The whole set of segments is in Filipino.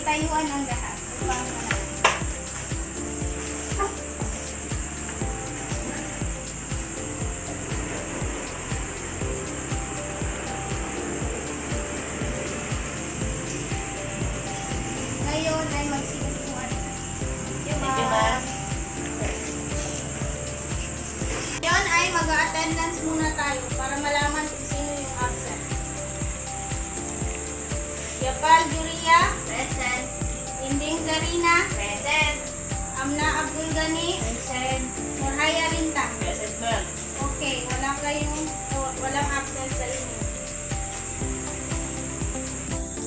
tayuan ang lahat. Upang manalo. Ngayon ay magsinutuan. Ngayon ay mag-attendance muna tayo para malaman kung sino yung absent. Yapal Juria, Present. Inding Zarina, Present. Amna Abdul Gani, Present. Murhaya Lintang. Present, ma'am. Okay, walang absent sa inyo.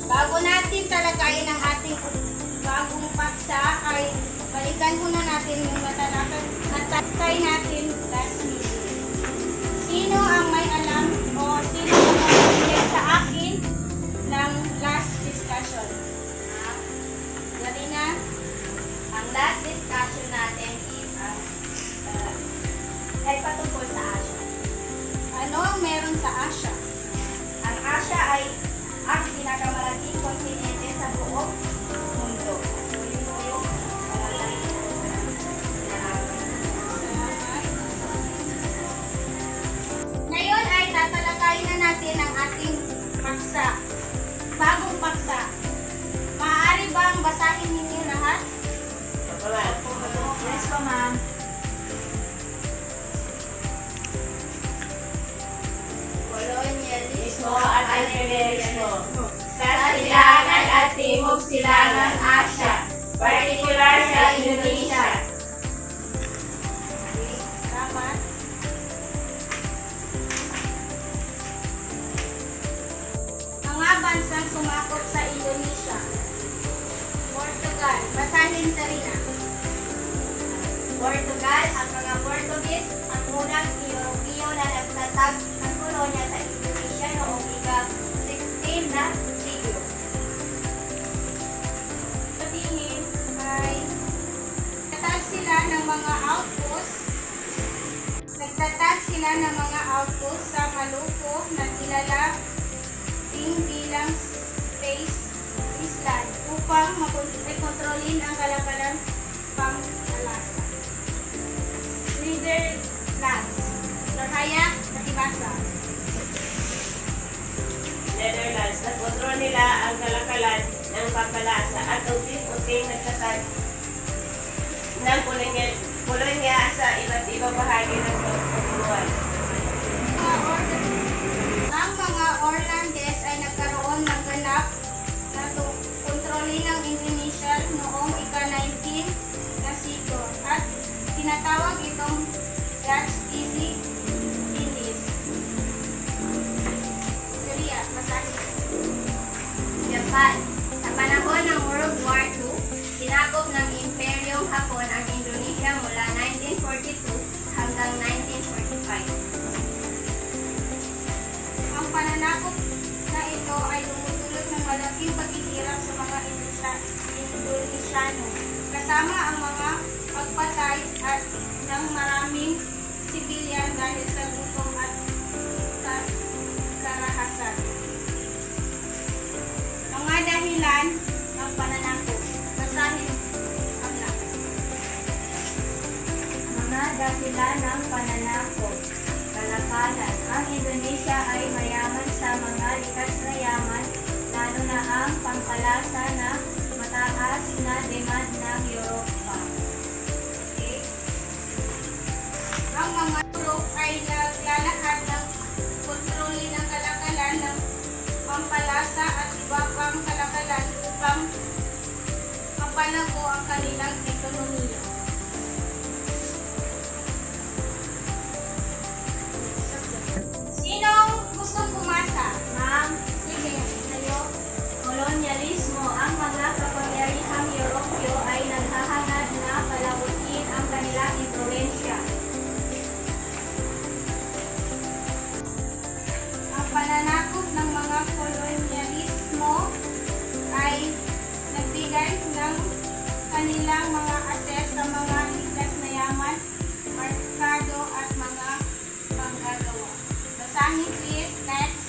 Bago natin talakayin ang ating bagong paksa ay balikan muna natin yung natatay natin last meeting. Sino ang may alam o sino ang may sa akin ng last discussion? Zarina? Ang last discussion natin is ay patungkol sa Asia. Ano ang meron sa Asia? Ang Asia ay ang pinakamalaking kontinente sa buong mundo. Yun po yung Salamat. Ngayon ay tatalakayin na natin ang ating paksa. Bagong paksa. Maaari bang basahin ninyo lahat? Yes po, ma'am. Kolonyalismo at imperialismo sa silangan at timog silangan Asia, particular sa Indonesia. Salamat. Mga bansang sumakop sa Indonesia. Portugal. Basahin sa Rina. Portugal, ang mga Portuguese, ang unang Europeo na nagtatag ng kolonya sa Indonesia noong ika-16 na siglo. Sabihin ay nagtatag sila ng mga outpost sa Maluku na kilala din bilang Space Island upang kontrolin ang kalakalan pang-alasa. Netherlands. Lahaya, Natibasa. Netherlands, nagkontrol nila ang kalakalan ng pampalasa at unti-unting nagtatag ng kolonya sa iba't ibang bahagi ng buwan. Ang mga Orlandes ay nagkaroon ng ganap na kontrolin ng Indonesia noong ika-19 na siglo at tinatawag itong Dutch East Indies. Korea, basahin. Japan, sa panahon ng World War II, sinakop ng Imperyong Hapon ang Indonesia mula 1942 hanggang 1945. Ang pananakop na ito ay dumudulot ng malaking paghihirap sa mga Indonesiano, kasama ang mga pagpatay at ng maraming sibilyan dahil sa gutom at karahasan. Mga dahilan ng pananakop. Basahin ang lahat. Mga dahilan ng pananakop. Kalakalan. Ang Indonesia ay mayaman sa mga likas na yaman, lalo na ang pangkalasa na mataas na demand ng Europa. Okay. Ang mga Europe ay naglalakad ng kontrolin ng kalakalan ng pampalasa at iba pang kalakalan upang mapalago ang kanilang ekonomiya. Sinong gustong pumasa? Ma'am, Sige, kayo. kolonyalismo. Ang mga kapangyarihang Europeo ay naghahangad na palagutin ang kanilang impluwensya. Ang pananakop ng mga kolonyalismo ay nagbigay ng kanilang mga access sa mga likas na yaman, merkado at mga panggagawa. Basahin please, next.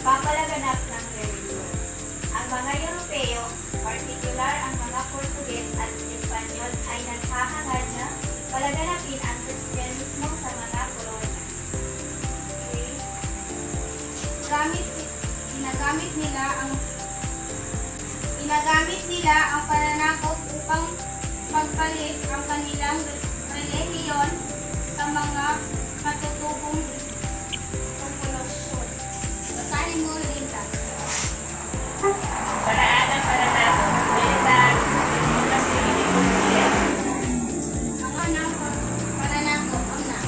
nagpapalaganap ng relihiyon. Ang mga Europeo, partikular ang mga Portuges at Espanyol ay naghahangad na palaganapin ang Kristyanismo sa mga kolonya. Okay? Ginagamit nila ang pananakot upang magpalit ang kanilang relihiyon sa mga katutubong populasyon. Basahin mo, Linda. Paraan ng pananakot, militar, demokrasi, ekonomiya. Ang pananakot, una.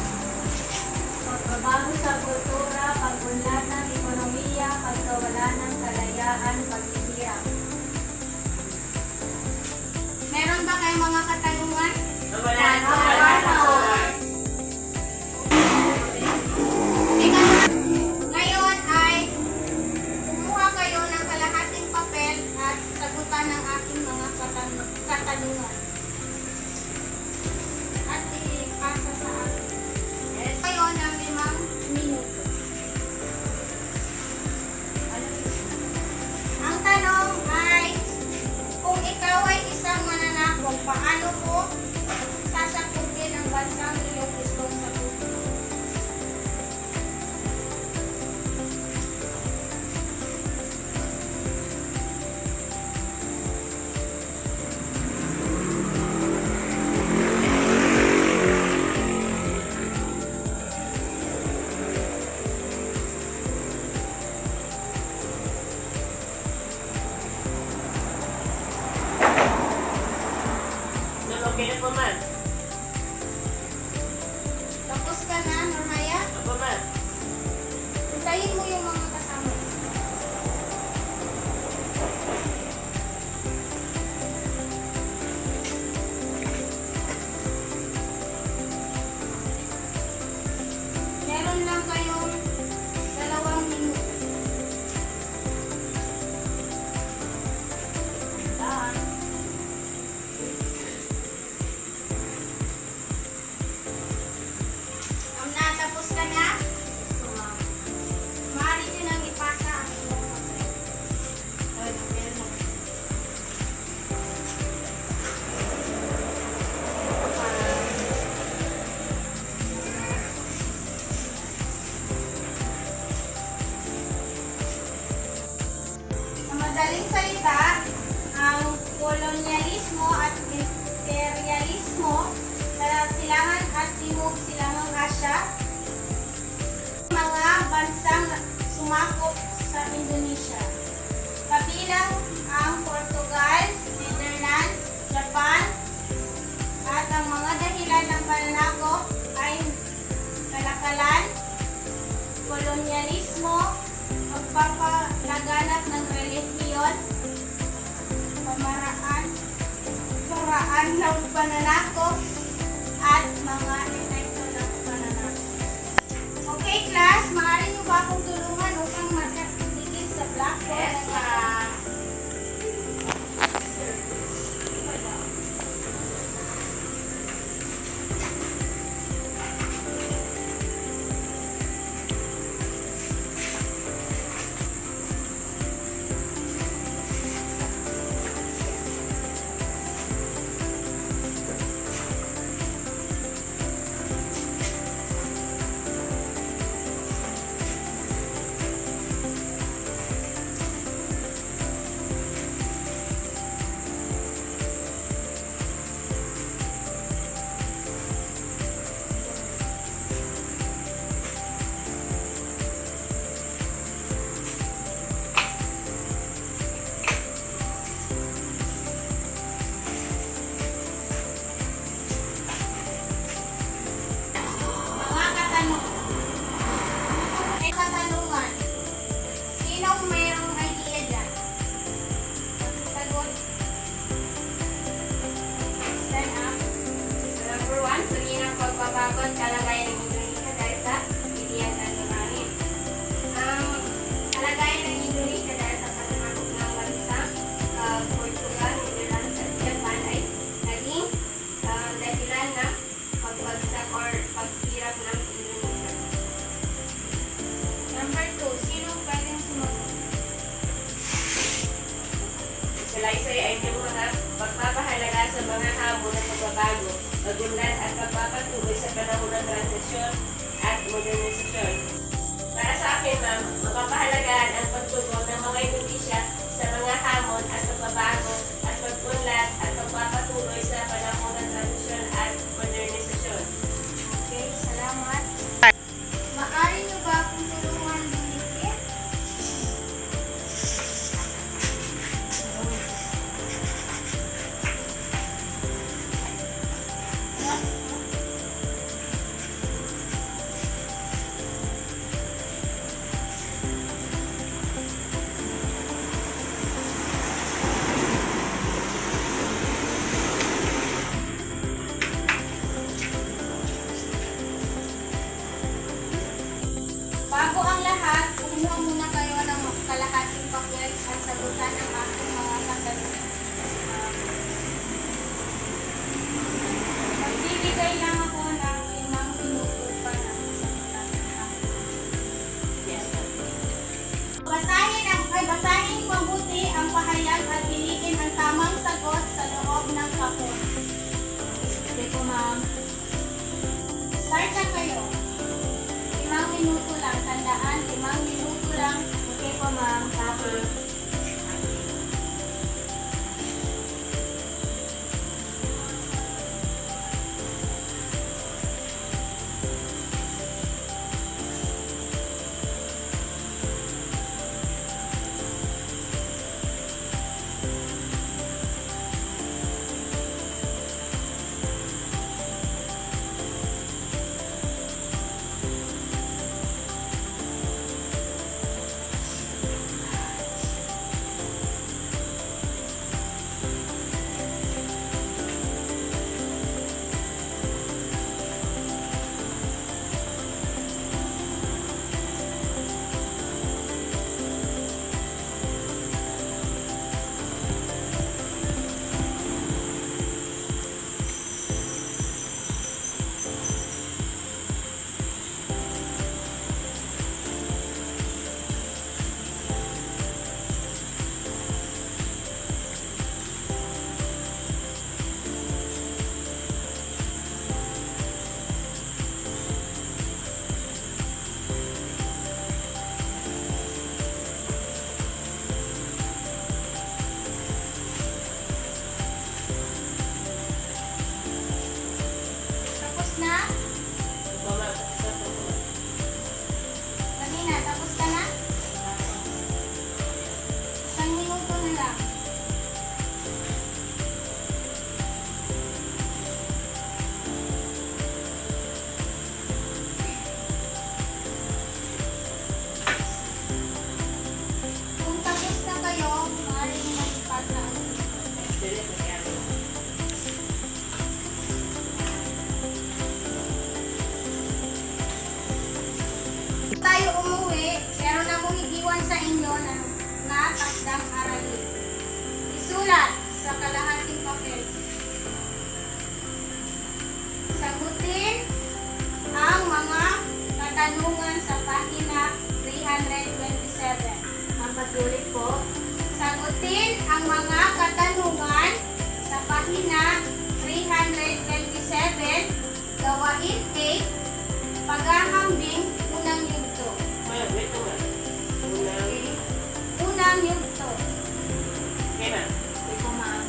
Pagbabago sa kultura, pag-unlad ng ekonomiya, pagkawalan ng kalayaan, paghihirap. Meron ba kayong mga katanungan? Wala Ngayon ay kumuha kayo ng kalahating papel at sagutan ng aking mga katanungan. At ipasa sa akin. Kayo ng 5 minuto. Ang tanong ay, kung ikaw ay isang mananakop, paano mo sasakutin ang bansang iyong gustong sakutin? Okay na po, ma'am. Tapos ka na, Norhaya? Opo, ma'am. Puntahin mo yung mga kasama. Meron lang kayong 2 minuto. Daan. Natapos ka na? Maaari nyo nang ipasa ang inyong papel. Sa madaling salita, ang kolonyalismo at imperialismo sa silangan at timog silangang Asya, mga bansang sumakop sa Indonesia. Kabilang ang Portugal, Netherlands, Japan, at ang mga dahilan ng pananakop ay kalakalan, kolonyalismo, pagpapalaganap ng relihiyon, paraan ng pananakop, at mga epekto ng pananakop. Okay, class, maaari niyo ba akong tulungan upang magkatigil sa blackboard? Yes, ma'am. Salaysay ay inyong mga pagpapahalaga sa mga hamon at pagbabago, pagunlad at pagpapatuloy sa panahon ng transisyon at modernisasyon. Para sa akin, ma'am, mapapahalagaan ang pagtugon ng mga hustisya sa mga hamon at pagbabago at pagunlad at pagpapatuloy sa panahon ng transisyon at modernisasyon. Okay, salamat. Maaari niyo ba akong tulungan dumikit? Bago ang lahat, kumuha muna kayo ng kalahating papel at sagutan ang aking mga katanungan. Magbibigay lang ako ng 5 minuto para sagutan ang aking. Yes, ma'am. Basahin mabuti ang pahayag at piliin ang tamang sagot sa loob ng kapon. Okay po, ma'am. Start na kayo. 5 minuto lang. Tandaan, 5 minuto lang. Okay po, ma'am. Tapos, Tapos na? Opo, ma'am. Stop po, ma'am. Kanina, tapos ka na? 1 minuto na lang. Kung tapos na kayo, maaaring magpasa ang Dili po siya. tayo umuwi, pero namong idiwan sa inyo na takdang aralin. Isulat sa kalahating papel. Sagutin ang mga katanungan sa pahina 327. ma'am, patuloy po. Sagutin ang mga katanungan sa pahina 327, gawain 8, paghahambing, unang yugto. Ma'am, wait po, ma'am. Unang... Unang yugto. Okay, ma'am. Okay po, ma'am.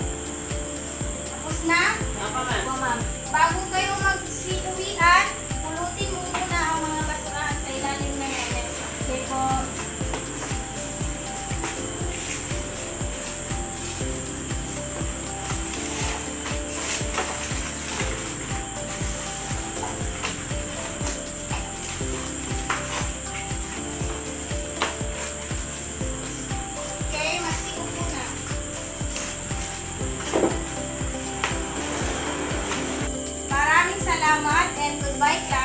Tapos na? Opo, Okay ma'am. po, ma'am. Bago kayo magsiuwian, pulutin mo muna ang mga basurahan sa ilalim ng mesa. Okay po. Okay, magsiupo na. Maraming salamat and goodbye, class.